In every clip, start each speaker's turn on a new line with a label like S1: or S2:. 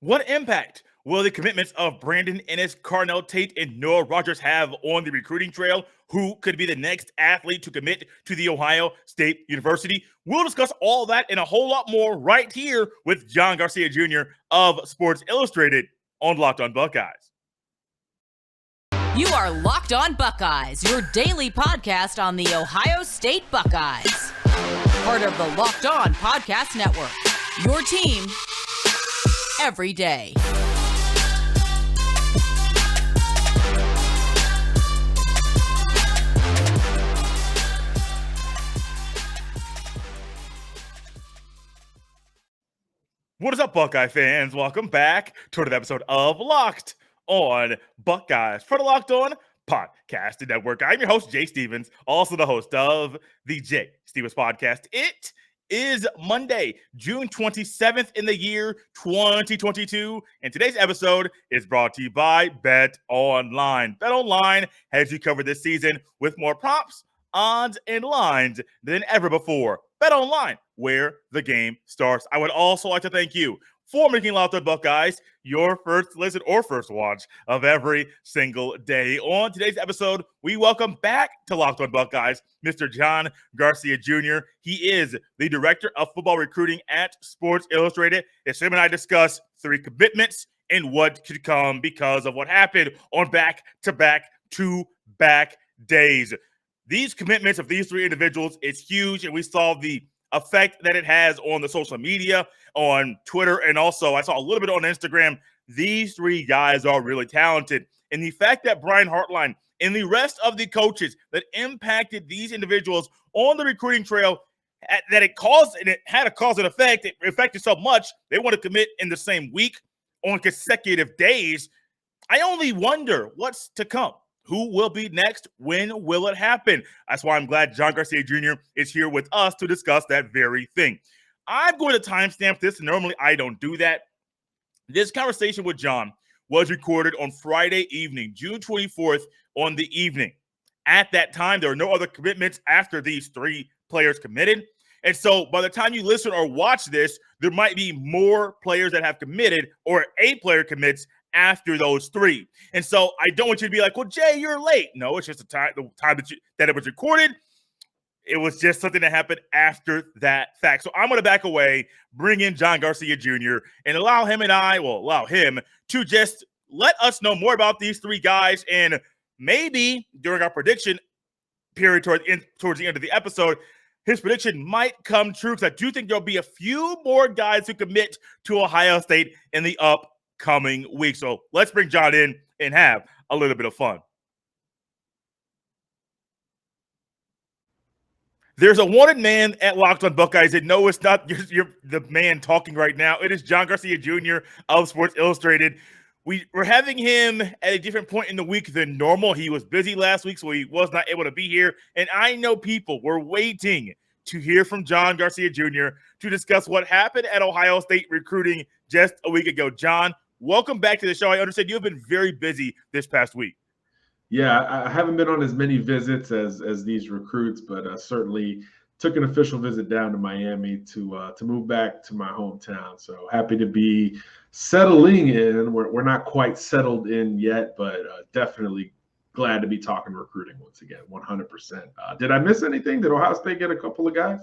S1: What impact will the commitments of Brandon Inniss, Carnell Tate, and Noah Rogers have on the recruiting trail? Who could be the next athlete to commit to the Ohio State University? We'll discuss all that and a whole lot more right here with John Garcia Jr. of Sports Illustrated on Locked On Buckeyes.
S2: You are Locked On Buckeyes, your daily podcast on the Ohio State Buckeyes. Part of the Locked On Podcast Network, your team every day.
S1: What is up, Buckeye fans? Welcome back to another episode of Locked On Buckeyes for the Locked On Podcast Network. I'm your host, Jay Stevens, also the host of the Jay Stevens Podcast. It is Monday, June 27th in the year 2022, and today's episode is brought to you by BetOnline. BetOnline has you covered this season with more props, odds, and lines than ever before. BetOnline, where the game starts. I would also like to thank you for making Locked On Buckeyes your first listen or first watch of every single day. On today's episode, we welcome back to Locked On Buckeyes Mr. John Garcia Jr. He is the Director of Football Recruiting at Sports Illustrated. As him and I discuss three commitments and what could come because of what happened on back-to-back days. These commitments of these three individuals is huge, and we saw the effect that it has on the social media, on Twitter, and also I saw a little bit on Instagram. These three guys are really talented. And the fact that Brian Hartline and the rest of the coaches that impacted these individuals on the recruiting trail, that it had a cause and effect. It affected so much, they want to commit in the same week on consecutive days. I only wonder what's to come. Who will be next? When will it happen? That's why I'm glad John Garcia Jr. is here with us to discuss that very thing. I'm going to timestamp this. Normally, I don't do that. This conversation with John was recorded on Friday evening, June 24th on the evening. At that time, there were no other commitments after these three players committed. And so by the time you listen or watch this, there might be more players that have committed or a player commits after those three. And so I don't want you to be like, well, Jay, you're late. No, it's just the time that it was recorded. It was just something that happened after that fact. So I'm going to back away, bring in John Garcia Jr., and allow him to just let us know more about these three guys. And maybe during our prediction period towards the end of the episode, his prediction might come true, because I do think there'll be a few more guys who commit to Ohio State in the upcoming week. So let's bring John in and have a little bit of fun. There's a wanted man at Locked On Buckeyes, and no, it's not you're the man talking right now. It is John Garcia Jr. of Sports Illustrated. We're having him at a different point in the week than normal. He was busy last week, so he was not able to be here. And I know people were waiting to hear from John Garcia Jr. to discuss what happened at Ohio State recruiting just a week ago. John, welcome back to the show. I understand you've been very busy this past week.
S3: Yeah, I haven't been on as many visits as these recruits, but certainly took an official visit down to Miami to move back to my hometown. So happy to be settling in. We're not quite settled in yet, but definitely glad to be talking recruiting once again, 100%. Did I miss anything? Did Ohio State get a couple of guys?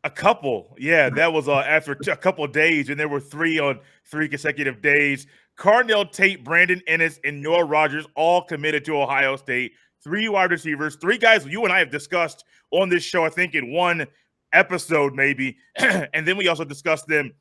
S1: A couple. Yeah, that was after a couple of days, and there were three on 3 consecutive days. Carnell Tate, Brandon Inniss, and Noah Rogers all committed to Ohio State. 3 wide receivers, 3 guys you and I have discussed on this show, I think in one episode maybe. And then we also discussed them,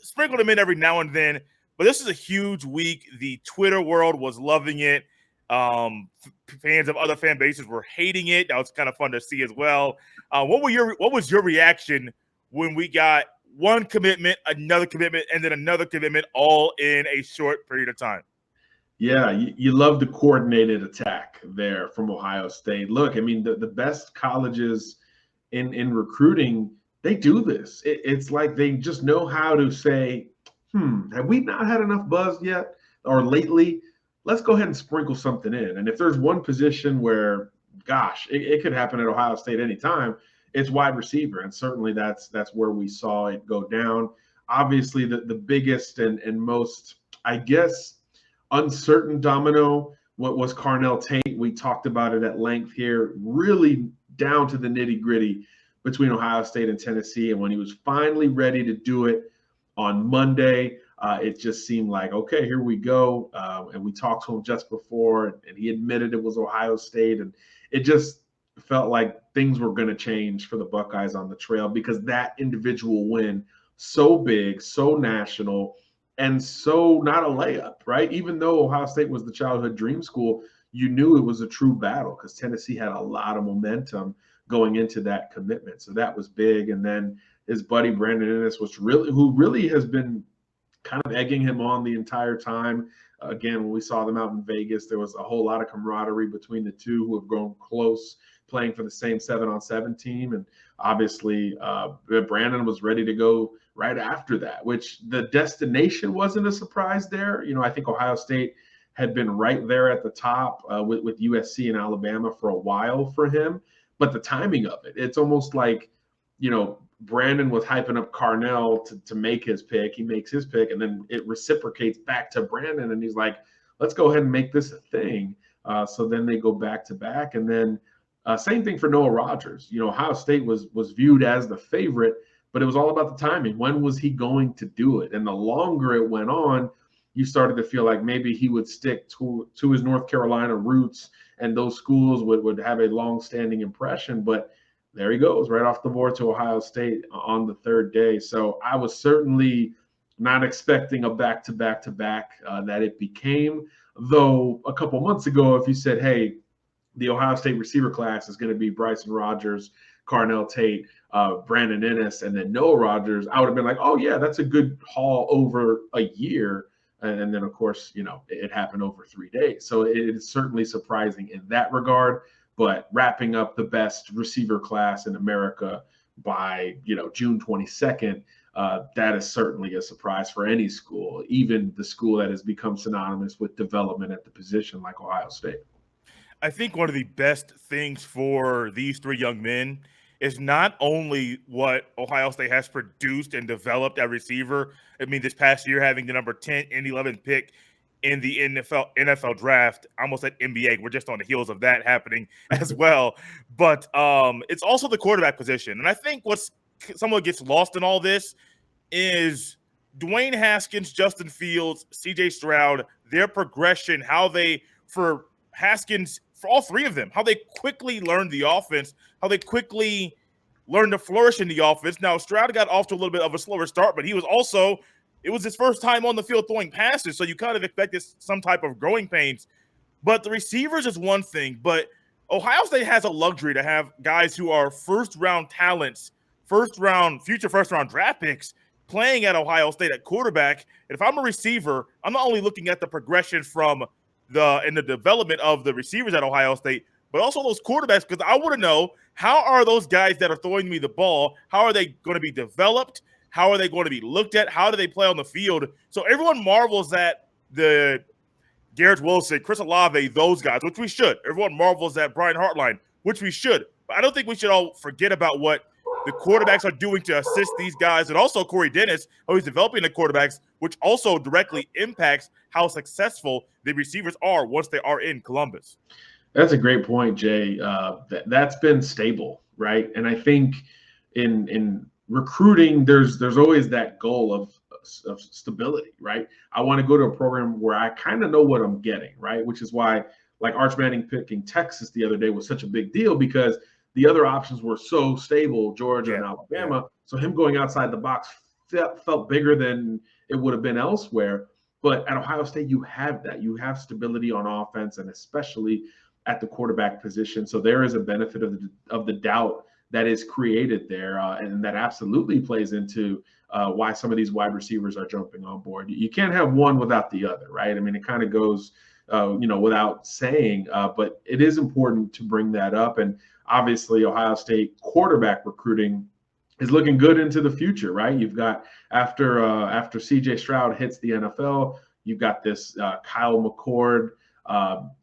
S1: sprinkled them in every now and then. But this is a huge week. The Twitter world was loving it. Fans of other fan bases were hating it. That was kind of fun to see as well. What was your reaction when we got one commitment, another commitment, and then another commitment all in a short period of time?
S3: Yeah, you love the coordinated attack there from Ohio State. Look, I mean, the best colleges in recruiting, they do this. It's like they just know how to say, have we not had enough buzz yet or lately? Let's go ahead and sprinkle something in. And if there's one position where, gosh, it could happen at Ohio State anytime, it's wide receiver. And certainly that's where we saw it go down. obviously the biggest and most, I guess, uncertain domino, what was Carnell Tate. We talked about it at length here, really down to the nitty gritty between Ohio State and Tennessee. And when he was finally ready to do it on Monday, it just seemed like, okay, here we go. And we talked to him just before, and he admitted it was Ohio State. And it just felt like things were going to change for the Buckeyes on the trail, because that individual win, so big, so national, and so not a layup, right? Even though Ohio State was the childhood dream school, you knew it was a true battle because Tennessee had a lot of momentum going into that commitment. So that was big. And then his buddy Brandon Inniss, who really has been kind of egging him on the entire time. Again, when we saw them out in Vegas, there was a whole lot of camaraderie between the two, who have grown close playing for the same 7-on-7 team. And obviously Brandon was ready to go right after that, which the destination wasn't a surprise there. I think Ohio State had been right there at the top with USC and Alabama for a while for him. But the timing of it, it's almost like, Brandon was hyping up Carnell to make his pick. He makes his pick, and then it reciprocates back to Brandon, and he's like, let's go ahead and make this a thing. So then they go back to back. And then same thing for Noah Rogers. Ohio State was viewed as the favorite, but it was all about the timing. When was he going to do it? And the longer it went on, you started to feel like maybe he would stick to his North Carolina roots, and those schools would have a long-standing impression. But there he goes, right off the board to Ohio State on the third day. So I was certainly not expecting a back-to-back-to-back that it became. Though a couple months ago, if you said, hey, the Ohio State receiver class is going to be Bryson Rogers, Carnell Tate, Brandon Inniss, and then Noah Rogers, I would have been like, oh, yeah, that's a good haul over a year. And then, of course, it happened over 3 days. So it is certainly surprising in that regard. But wrapping up the best receiver class in America by, June 22nd, that is certainly a surprise for any school, even the school that has become synonymous with development at the position like Ohio State.
S1: I think one of the best things for these three young men is not only what Ohio State has produced and developed at receiver. I mean, this past year having the number 10 and 11th pick in the NFL draft, almost at NBA. We're just on the heels of that happening as well. But it's also the quarterback position. And I think what's somewhat gets lost in all this is Dwayne Haskins, Justin Fields, CJ Stroud, their progression, for Haskins, for all three of them, how they quickly learned the offense, how they quickly learned to flourish in the offense. Now, Stroud got off to a little bit of a slower start, but it was his first time on the field throwing passes, so you kind of expected some type of growing pains. But the receivers is one thing, but Ohio State has a luxury to have guys who are first-round talents, future first-round draft picks playing at Ohio State at quarterback. And if I'm a receiver, I'm not only looking at the progression from the development of the receivers at Ohio State, but also those quarterbacks, because I want to know, how are those guys that are throwing me the ball, how are they going to be developed? How are they going to be looked at? How do they play on the field? So everyone marvels at the Garrett Wilson, Chris Olave, those guys, which we should. Everyone marvels at Brian Hartline, which we should. But I don't think we should all forget about what the quarterbacks are doing to assist these guys, and also Corey Dennis, how he's developing the quarterbacks, which also directly impacts how successful the receivers are once they are in Columbus.
S3: That's a great point, Jay. That's been stable, right? And I think in recruiting, there's always that goal of stability, right? I want to go to a program where I kind of know what I'm getting, right? Which is why, like, Arch Manning picking Texas the other day was such a big deal, because the other options were so stable, Georgia and Alabama. Yeah. So him going outside the box felt bigger than it would have been elsewhere. But at Ohio State, you have that. You have stability on offense, and especially at the quarterback position. So there is a benefit of the doubt that is created there, and that absolutely plays into why some of these wide receivers are jumping on board. You can't have one without the other, right? I mean, it kind of goes, without saying, but it is important to bring that up. And obviously, Ohio State quarterback recruiting is looking good into the future, right? You've got, after CJ Stroud hits the NFL, you've got this Kyle McCord,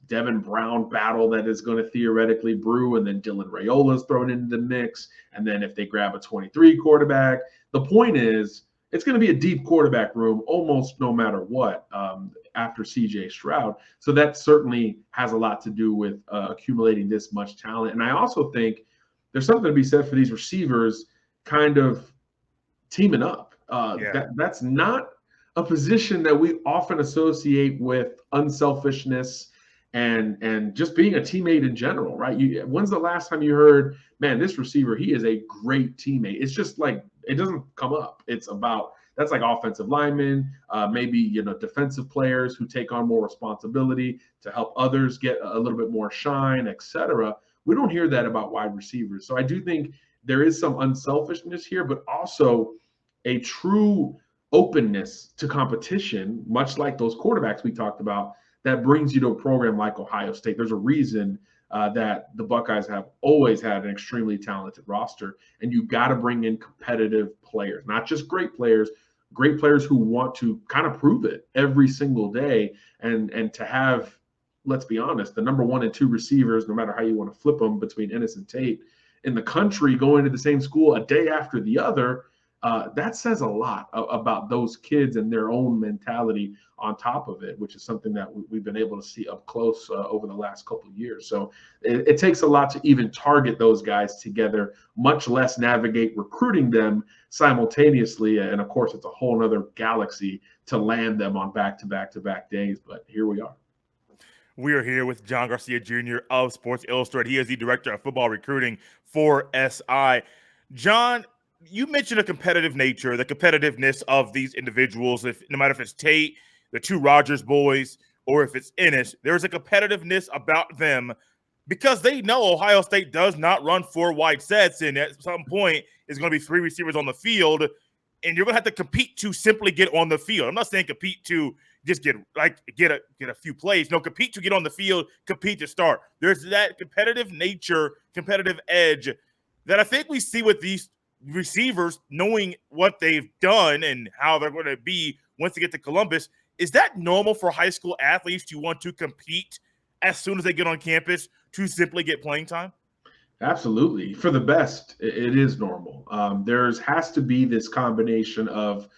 S3: Devin Brown battle that is going to theoretically brew, and then Dylan Raiola's thrown into the mix. And then if they grab a 23 quarterback, the point is, it's going to be a deep quarterback room almost no matter what after CJ Stroud. So that certainly has a lot to do with accumulating this much talent. And I also think there's something to be said for these receivers kind of teaming up. That's not a position that we often associate with unselfishness and just being a teammate in general, right? When's the last time you heard, man, this receiver, he is a great teammate? It's just like, it doesn't come up. It's about, that's like offensive linemen, maybe, defensive players who take on more responsibility to help others get a little bit more shine, etc. We don't hear that about wide receivers. So I do think there is some unselfishness here, but also a true openness to competition, much like those quarterbacks we talked about, that brings you to a program like Ohio State. There's a reason that the Buckeyes have always had an extremely talented roster, and you got to bring in competitive players, not just great players who want to kind of prove it every single day, and to have, let's be honest, the number 1 and 2 receivers, no matter how you want to flip them between Inniss and Tate, in the country going to the same school a day after the other. That says a lot about those kids and their own mentality on top of it, which is something that we've been able to see up close over the last couple of years. So it takes a lot to even target those guys together, much less navigate recruiting them simultaneously. And of course, it's a whole nother galaxy to land them on back-to-back days. But here we are.
S1: We are here with John Garcia Jr. of Sports Illustrated. He is the director of football recruiting for SI. John, you mentioned a competitive nature, the competitiveness of these individuals. No matter if it's Tate, the 2 Rogers boys, or if it's Inniss, there's a competitiveness about them because they know Ohio State does not run 4 wide sets, and at some point it's going to be 3 receivers on the field, and you're going to have to compete to simply get on the field. I'm not saying compete to just get a few plays. No, compete to get on the field, compete to start. There's that competitive nature, competitive edge that I think we see with these receivers, knowing what they've done and how they're going to be once they get to Columbus. Is that normal for high school athletes to want to compete as soon as they get on campus to simply get playing time?
S3: Absolutely. For the best, it is normal. Has to be this combination of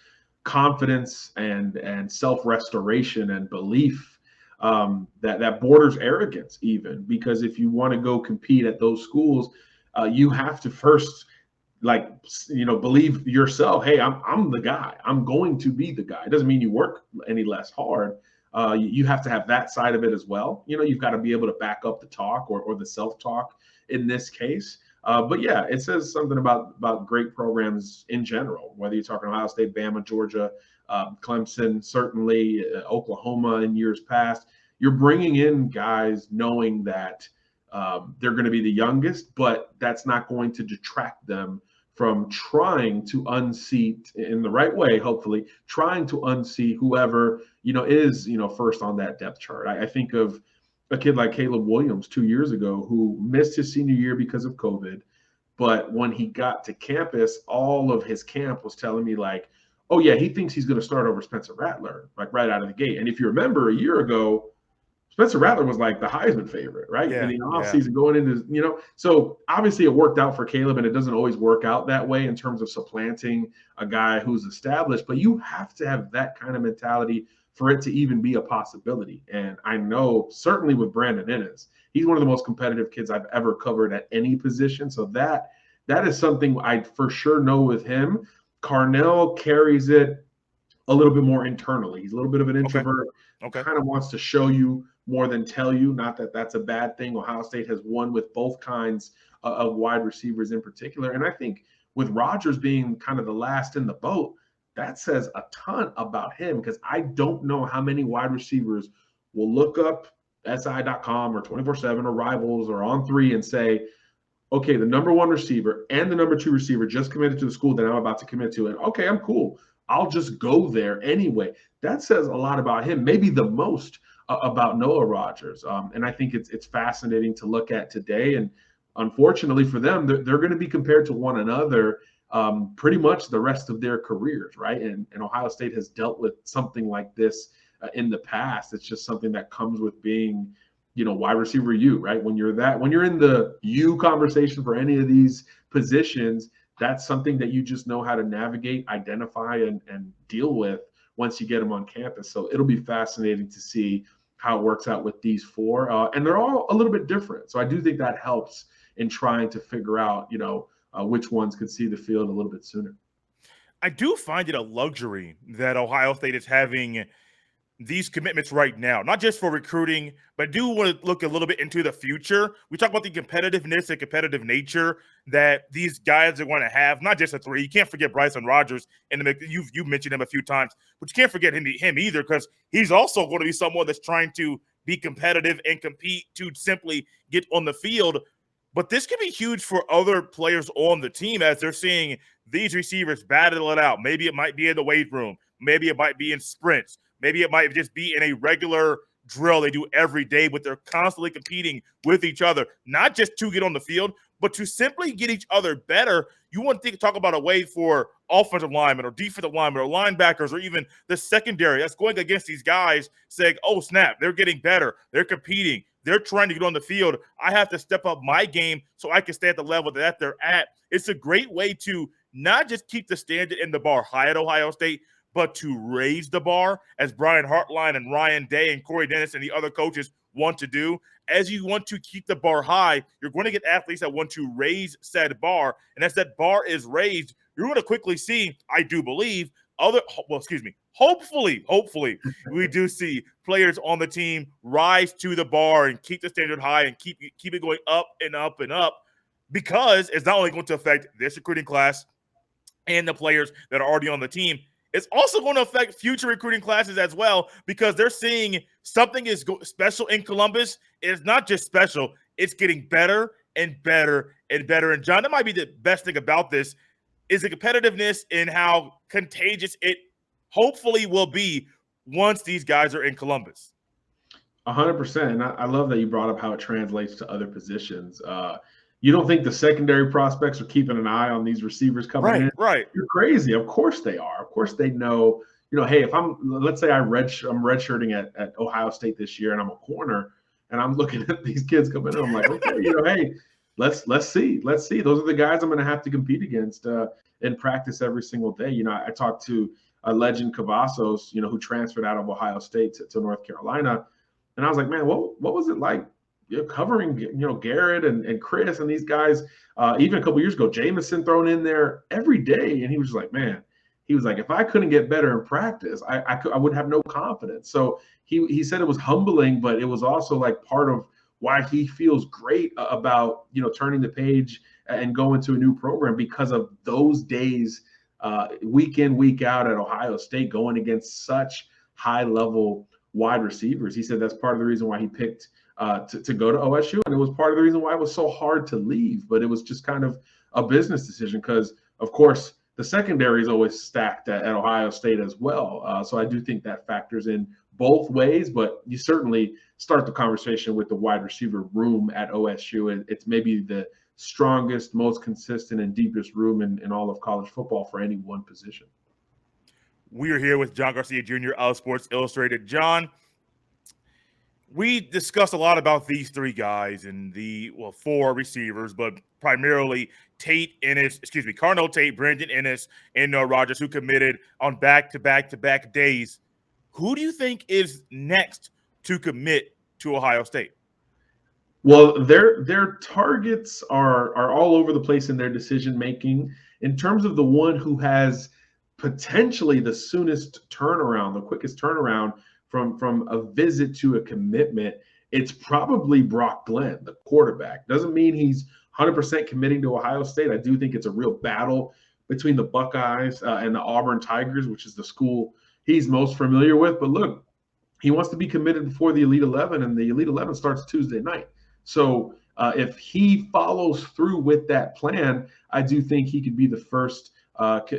S3: confidence and self-restoration and belief that borders arrogance even, because if you want to go compete at those schools, you have to first believe yourself. Hey, I'm the guy. I'm going to be the guy. It doesn't mean you work any less hard. You have to have that side of it as well. You've got to be able to back up the talk or the self-talk in this case. But yeah, it says something about great programs in general, whether you're talking Ohio State, Bama, Georgia, Clemson, certainly Oklahoma in years past. You're bringing in guys knowing that they're going to be the youngest, but that's not going to detract them from trying to unseat in the right way, hopefully, trying to unseat whoever, is, first on that depth chart. I think of a kid like Caleb Williams 2 years ago who missed his senior year because of COVID. But when he got to campus, all of his camp was telling me oh yeah, he thinks he's going to start over Spencer Rattler, right out of the gate. And if you remember a year ago, Spencer Rattler was the Heisman favorite, right? In the offseason going into, so obviously it worked out for Caleb, and it doesn't always work out that way in terms of supplanting a guy who's established, but you have to have that kind of mentality for it to even be a possibility. And I know certainly with Brandon Inniss, he's one of the most competitive kids I've ever covered at any position. So that is something I for sure know with him. Carnell carries it a little bit more internally. He's a little bit of an introvert. Okay. Kind of wants to show you more than tell you. Not that that's a bad thing. Ohio State has won with both kinds of wide receivers in particular. And I think with Rogers being kind of the last in the boat, that says a ton about him, because I don't know how many wide receivers will look up SI.com or 24/7 or Rivals or On3 and say, okay, the number 1 receiver and the number 2 receiver just committed to the school that I'm about to commit to. And okay, I'm cool. I'll just go there anyway. That says a lot about him, maybe the most about Noah Rogers. And I think it's fascinating to look at today. And unfortunately for them, they're going to be compared to one another pretty much the rest of their careers, right? And Ohio State has dealt with something like this in the past. It's just something that comes with being, wide receiver U, right? When you're in the U conversation for any of these positions, that's something that you just know how to navigate, identify, and deal with once you get them on campus. So it'll be fascinating to see how it works out with these four. And they're all a little bit different. So I do think that helps in trying to figure out, which ones could see the field a little bit sooner.
S1: I do find it a luxury that Ohio State is having these commitments right now, not just for recruiting, but I do want to look a little bit into the future. We talk about the competitiveness and competitive nature that these guys are going to have, not just a three. You can't forget Bryson Rogers in the mix. You've mentioned him a few times, but you can't forget him either, because he's also going to be someone that's trying to be competitive and compete to simply get on the field. But this could be huge for other players on the team as they're seeing these receivers battle it out. Maybe it might be in the weight room. Maybe it might be in sprints. Maybe it might just be in a regular drill they do every day, but they're constantly competing with each other, not just to get on the field, but to simply get each other better. You want to talk about a way for offensive linemen or defensive linemen or linebackers or even the secondary that's going against these guys saying, oh, snap, they're getting better. They're competing. They're trying to get on the field. I have to step up my game so I can stay at the level that they're at. It's a great way to not just keep the standard and the bar high at Ohio State, but to raise the bar, as Brian Hartline and Ryan Day and Corey Dennis and the other coaches want to do. As you want to keep the bar high, you're going to get athletes that want to raise said bar. And as that bar is raised, you're going to quickly see, I do believe, hopefully, we do see players on the team rise to the bar and keep the standard high and keep it going up and up and up, because it's not only going to affect this recruiting class and the players that are already on the team, it's also going to affect future recruiting classes as well, because they're seeing something is special in Columbus. It's not just special. It's getting better and better and better. And, John, that might be the best thing about this is the competitiveness and how contagious it hopefully will be once these guys are in Columbus.
S3: 100%. And I love that you brought up how it translates to other positions. You don't think the secondary prospects are keeping an eye on these receivers coming in?
S1: Right.
S3: You're crazy. Of course they are. Of course they know, hey, if let's say I'm redshirting at Ohio State this year and I'm a corner and I'm looking at these kids coming in, I'm like, okay, hey, let's see. Those are the guys I'm going to have to compete against in practice every single day. I talked to a legend Cavazos, who transferred out of Ohio State to North Carolina. And I was like, man, what was it like? Covering, Garrett and Chris and these guys, even a couple years ago, Jameson thrown in there every day. And he was like, man, if I couldn't get better in practice, I would have no confidence. So he said it was humbling, but it was also like part of why he feels great about, turning the page and going to a new program, because of those days, week in, week out at Ohio State, going against such high level wide receivers. He said that's part of the reason why he picked to go to OSU. And it was part of the reason why it was so hard to leave. But it was just kind of a business decision because, of course, the secondary is always stacked at Ohio State as well. So I do think that factors in both ways. But you certainly start the conversation with the wide receiver room at OSU. It's maybe the strongest, most consistent, and deepest room in all of college football for any one position.
S1: We are here with John Garcia Jr. of Sports Illustrated. John, we discussed a lot about these three guys and four receivers, but primarily Carnell Tate, Brandon Inniss, and Noah Rogers, who committed on back-to-back days. Who do you think is next to commit to Ohio State?
S3: Well, their targets are all over the place in their decision-making. In terms of the one who has potentially the soonest turnaround, the quickest turnaround from a visit to a commitment, it's probably Brock Glenn, the quarterback. Doesn't mean he's 100% committing to Ohio State. I do think it's a real battle between the Buckeyes and the Auburn Tigers, which is the school he's most familiar with. But look, he wants to be committed before the Elite 11, and the Elite 11 starts Tuesday night. So if he follows through with that plan, I do think he could be the first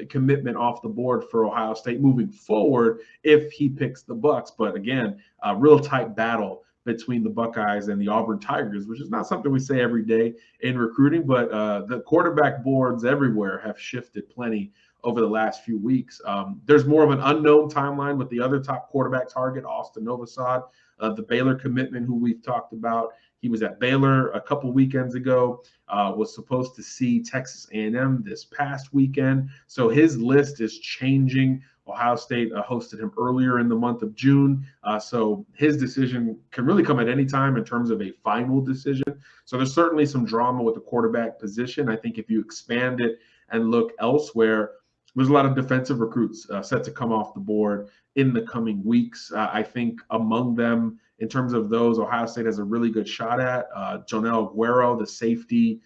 S3: commitment off the board for Ohio State moving forward if he picks the Bucks. But again, a real tight battle between the Buckeyes and the Auburn Tigers, which is not something we say every day in recruiting, but the quarterback boards everywhere have shifted plenty over the last few weeks. There's more of an unknown timeline with the other top quarterback target, Austin Novosad, the Baylor commitment, who we've talked about. He was at Baylor a couple weekends ago, was supposed to see Texas A&M this past weekend. So his list is changing. Ohio State hosted him earlier in the month of June. So his decision can really come at any time in terms of a final decision. So there's certainly some drama with the quarterback position. I think if you expand it and look elsewhere, there's a lot of defensive recruits set to come off the board in the coming weeks. I think among them, in terms of those, Ohio State has a really good shot at Jonel Aguero, the safety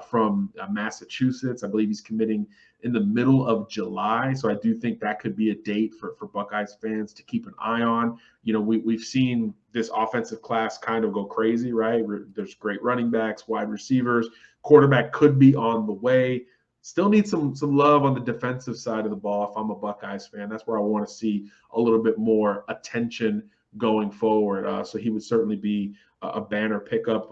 S3: from Massachusetts. I believe he's committing in the middle of July. So I do think that could be a date for Buckeyes fans to keep an eye on. You know, we've seen this offensive class kind of go crazy, right? There's great running backs, wide receivers. Quarterback could be on the way. Still need some love on the defensive side of the ball if I'm a Buckeyes fan. That's where I want to see a little bit more attention going forward. So he would certainly be a banner pickup.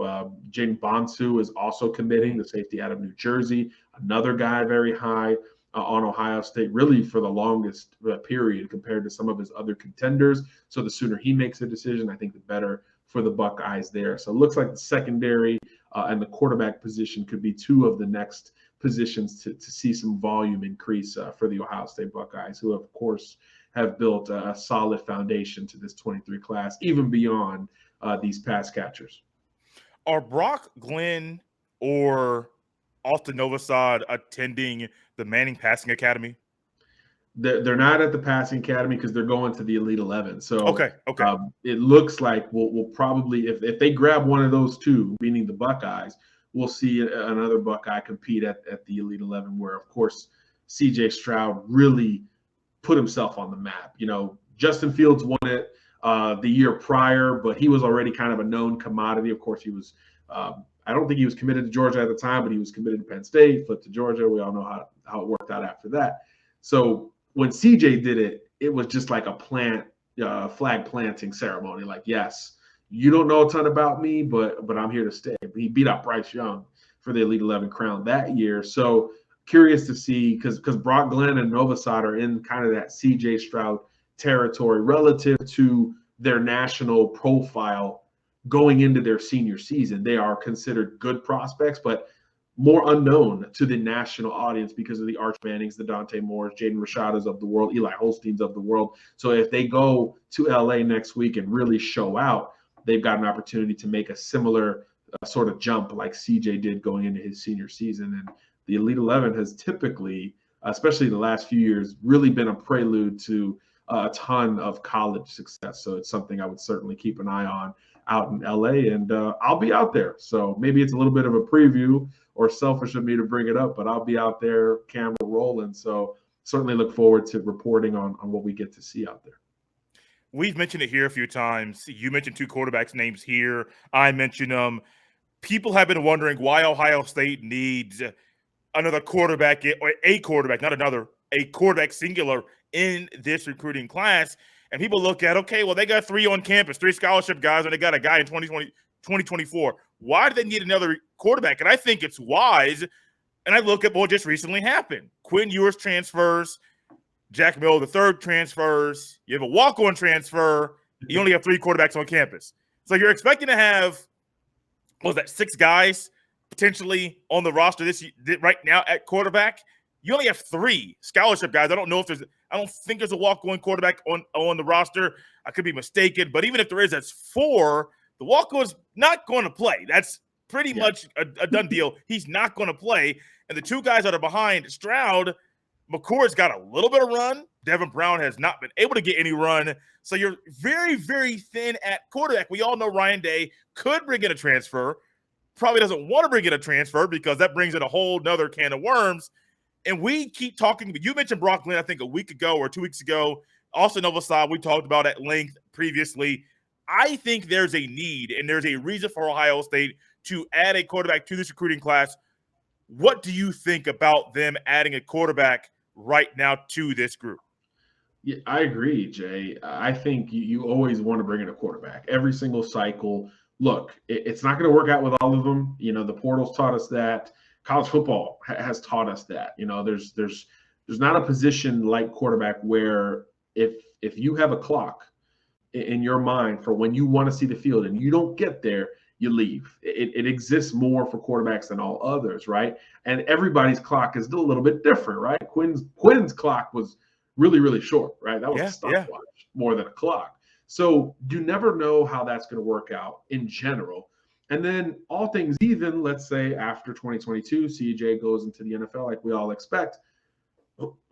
S3: Jaden Bonsu is also committing, the safety out of New Jersey. Another guy very high on Ohio State, really for the longest period compared to some of his other contenders. So the sooner he makes a decision, I think the better for the Buckeyes there. So it looks like the secondary and the quarterback position could be two of the next positions to see some volume increase for the Ohio State Buckeyes, who of course have built a solid foundation to this 23 class, even beyond these pass catchers.
S1: Are Brock Glenn or Austin Novosad attending the Manning Passing Academy?
S3: They're not at the Passing Academy because they're going to the Elite 11. So
S1: okay.
S3: It looks like we'll probably, if they grab one of those two, meaning the Buckeyes, we'll see another Buckeye compete at the Elite 11, where, of course, C.J. Stroud really put himself on the map. You know, Justin Fields won it the year prior, but he was already kind of a known commodity. Of course, he was I don't think he was committed to Georgia at the time, but he was committed to Penn State, flipped to Georgia. We all know how it worked out after that. So when CJ did it, it was just like a flag planting ceremony. Like, yes, you don't know a ton about me, but I'm here to stay. He beat out Bryce Young for the Elite 11 crown that year. So curious to see, because Brock Glenn and Novosad are in kind of that CJ Stroud territory relative to their national profile going into their senior season. They are considered good prospects, but more unknown to the national audience because of the Arch Mannings, the Dante Moores, Jaden Rashadas of the world, Eli Holsteins of the world. So if they go to LA next week and really show out, they've got an opportunity to make a similar sort of jump like CJ did going into his senior season. And the Elite 11 has typically, especially the last few years, really been a prelude to a ton of college success. So it's something I would certainly keep an eye on out in LA, and I'll be out there. So maybe it's a little bit of a preview or selfish of me to bring it up, but I'll be out there, camera rolling. So certainly look forward to reporting on what we get to see out there.
S1: We've mentioned it here a few times. You mentioned two quarterbacks' names here. I mentioned them. People have been wondering why Ohio State needs another quarterback, or a quarterback, not another, a quarterback singular in this recruiting class. And people look at, okay, well, they got three on campus, three scholarship guys, and they got a guy in 2024. Why do they need another quarterback? And I think it's wise. And I look at what just recently happened. Quinn Ewers transfers. Jack Mill, the third, transfers. You have a walk-on transfer. You only have three quarterbacks on campus. So you're expecting to have, what was that, 6 guys potentially on the roster right now at quarterback. You only have 3 scholarship guys. I don't think there's a walk-on quarterback on the roster. I could be mistaken, but even if there is, that's 4. The walk-on's not going to play. That's pretty much a done deal. He's not going to play. And the 2 guys that are behind Stroud, McCord's got a little bit of run. Devin Brown has not been able to get any run. So you're very, very thin at quarterback. We all know Ryan Day could bring in a transfer. Probably doesn't want to bring in a transfer because that brings in a whole nother can of worms. And we keep talking. You mentioned Brock Glenn, I think, a week ago or 2 weeks ago. Also, Novosad, we talked about at length previously. I think there's a need and there's a reason for Ohio State to add a quarterback to this recruiting class. What do you think about them adding a quarterback right now to this group?
S3: Yeah, I agree, Jay. I think you always want to bring in a quarterback every single cycle. Look, it's not going to work out with all of them. You know, the portal's taught us that. College football has taught us that. You know, there's not a position like quarterback where if you have a clock in your mind for when you want to see the field and you don't get there, you leave. It exists more for quarterbacks than all others, right? And everybody's clock is still a little bit different, right? Quinn's clock was really, really short, right? That was a stopwatch more than a clock. So you never know how that's going to work out in general. And then all things even, let's say after 2022, CJ goes into the NFL like we all expect.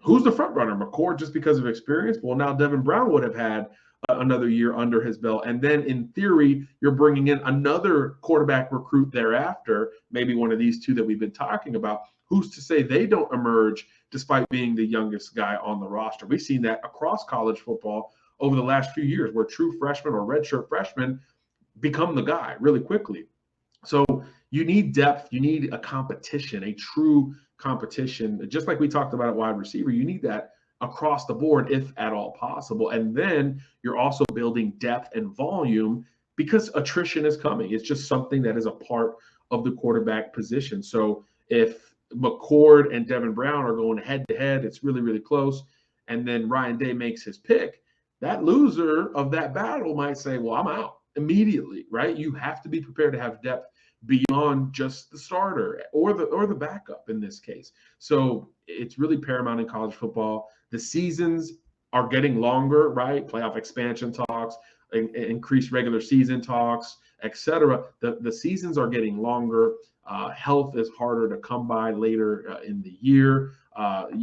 S3: Who's the front runner? McCord just because of experience? Well, now Devin Brown would have had another year under his belt. And then in theory, you're bringing in another quarterback recruit thereafter, maybe one of these two that we've been talking about. Who's to say they don't emerge despite being the youngest guy on the roster? We've seen that across college football over the last few years where true freshmen or redshirt freshmen become the guy really quickly. So you need depth. You need a competition, a true competition. Just like we talked about at wide receiver, you need that across the board if at all possible. And then you're also building depth and volume because attrition is coming. It's just something that is a part of the quarterback position. So if McCord and Devin Brown are going head to head, it's really, really close. And then Ryan Day makes his pick. That loser of that battle might say, well, I'm out immediately, right? You have to be prepared to have depth beyond just the starter or the backup in this case. So it's really paramount in college football. The seasons are getting longer, right? Playoff expansion talks, increased regular season talks, etc. The seasons are getting longer. Health is harder to come by later in the year.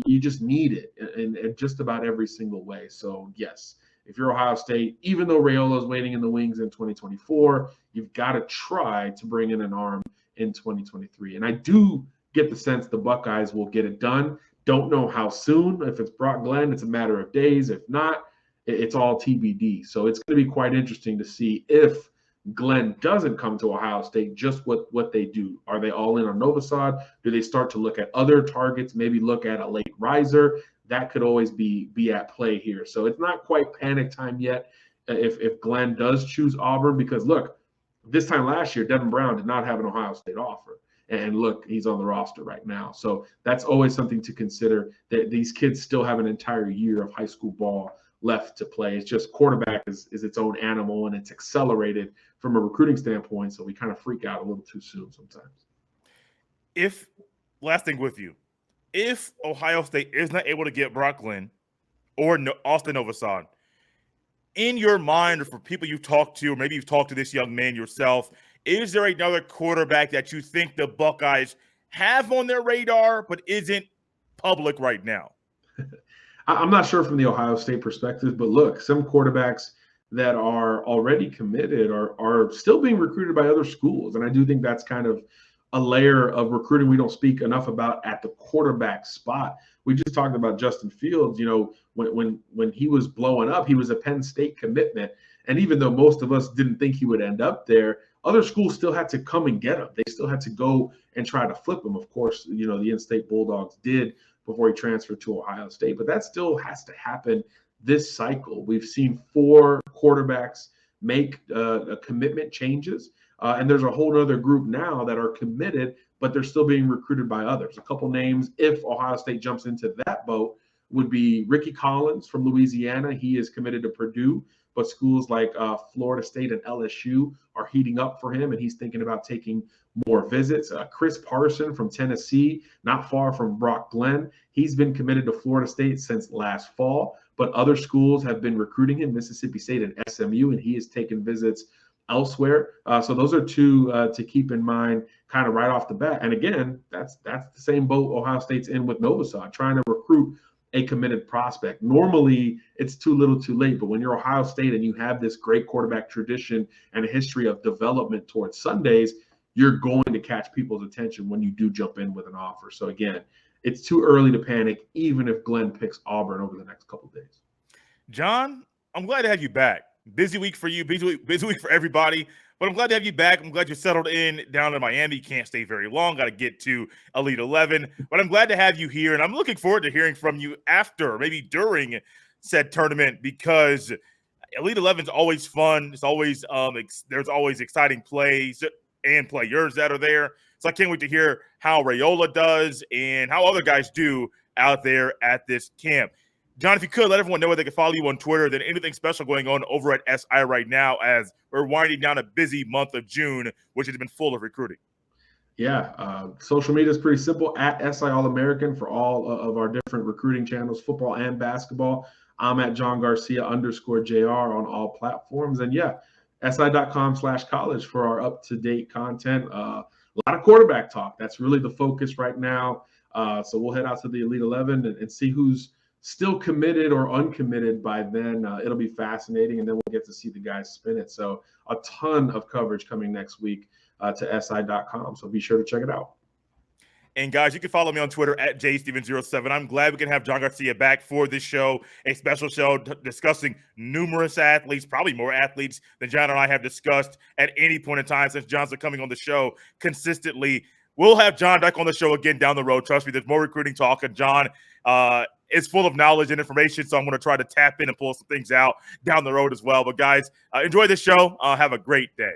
S3: You just need it in just about every single way. So yes, if you're Ohio State, even though Raiola's waiting in the wings in 2024, you've got to try to bring in an arm in 2023. And I do get the sense the Buckeyes will get it done. Don't know how soon. If it's Brock Glenn, it's a matter of days. If not, it's all TBD. So it's going to be quite interesting to see if Glenn doesn't come to Ohio State, just what they do. Are they all in on Novosad? Do they start to look at other targets, maybe look at a late riser? That could always be at play here. So it's not quite panic time yet if Glenn does choose Auburn, because look, this time last year, Devin Brown did not have an Ohio State offer. And look, he's on the roster right now. So that's always something to consider, that these kids still have an entire year of high school ball left to play. It's just quarterback is its own animal, and it's accelerated from a recruiting standpoint. So we kind of freak out a little too soon sometimes.
S1: Last thing with you, if Ohio State is not able to get Brock Glenn or Austin Novosad, in your mind, or for people you've talked to, or maybe you've talked to this young man yourself, is there another quarterback that you think the Buckeyes have on their radar but isn't public right now?
S3: I'm not sure from the Ohio State perspective, but look, some quarterbacks that are already committed are still being recruited by other schools. And I do think that's kind of a layer of recruiting we don't speak enough about at the quarterback spot. We just talked about Justin Fields. You know, when he was blowing up, he was a Penn State commitment. And even though most of us didn't think he would end up there, other schools still had to come and get him. They still had to go and try to flip him. Of course, you know, the in-state Bulldogs did before he transferred to Ohio State. But that still has to happen this cycle. We've seen 4 quarterbacks make a commitment changes. And there's a whole other group now that are committed, but they're still being recruited by others. A couple names, if Ohio State jumps into that boat, would be Ricky Collins from Louisiana. He is committed to Purdue, but schools like Florida State and LSU are heating up for him, and he's thinking about taking more visits. Chris Parson from Tennessee, not far from Brock Glenn. He's been committed to Florida State since last fall, but other schools have been recruiting him, Mississippi State and SMU, and he has taken visits elsewhere. So those are 2 to keep in mind kind of right off the bat. And again, that's the same boat Ohio State's in with Novosad, trying to recruit a committed prospect. Normally, it's too little too late, but when you're Ohio State and you have this great quarterback tradition and a history of development towards Sundays, you're going to catch people's attention when you do jump in with an offer. So again, it's too early to panic, even if Glenn picks Auburn over the next couple of days.
S1: John, I'm glad to have you back. Busy week for you, busy week for everybody. But I'm glad to have you back. I'm glad you're settled in down in Miami. You can't stay very long. Got to get to Elite 11. But I'm glad to have you here, and I'm looking forward to hearing from you after, maybe during said tournament, because Elite 11 is always fun. It's always there's always exciting plays and players that are there. So I can't wait to hear how Raiola does and how other guys do out there at this camp. John, if you could, let everyone know where they can follow you on Twitter, then anything special going on over at SI right now as we're winding down a busy month of June, which has been full of recruiting.
S3: Yeah, social media is pretty simple, at SI All-American for all of our different recruiting channels, football and basketball. I'm at John Garcia_JR on all platforms. And yeah, SI.com/college for our up-to-date content. A lot of quarterback talk. That's really the focus right now. So we'll head out to the Elite 11 and see who's still committed or uncommitted by then. It'll be fascinating, and then we'll get to see the guys spin it. So a ton of coverage coming next week to SI.com. So be sure to check it out.
S1: And guys, you can follow me on Twitter at JSteven07. I'm glad we can have John Garcia back for this show, a special show discussing numerous athletes, probably more athletes than John and I have discussed at any point in time since John's been coming on the show consistently. We'll have John back on the show again down the road. Trust me, there's more recruiting talk, and John is full of knowledge and information, so I'm going to try to tap in and pull some things out down the road as well. But guys, enjoy this show. Have a great day.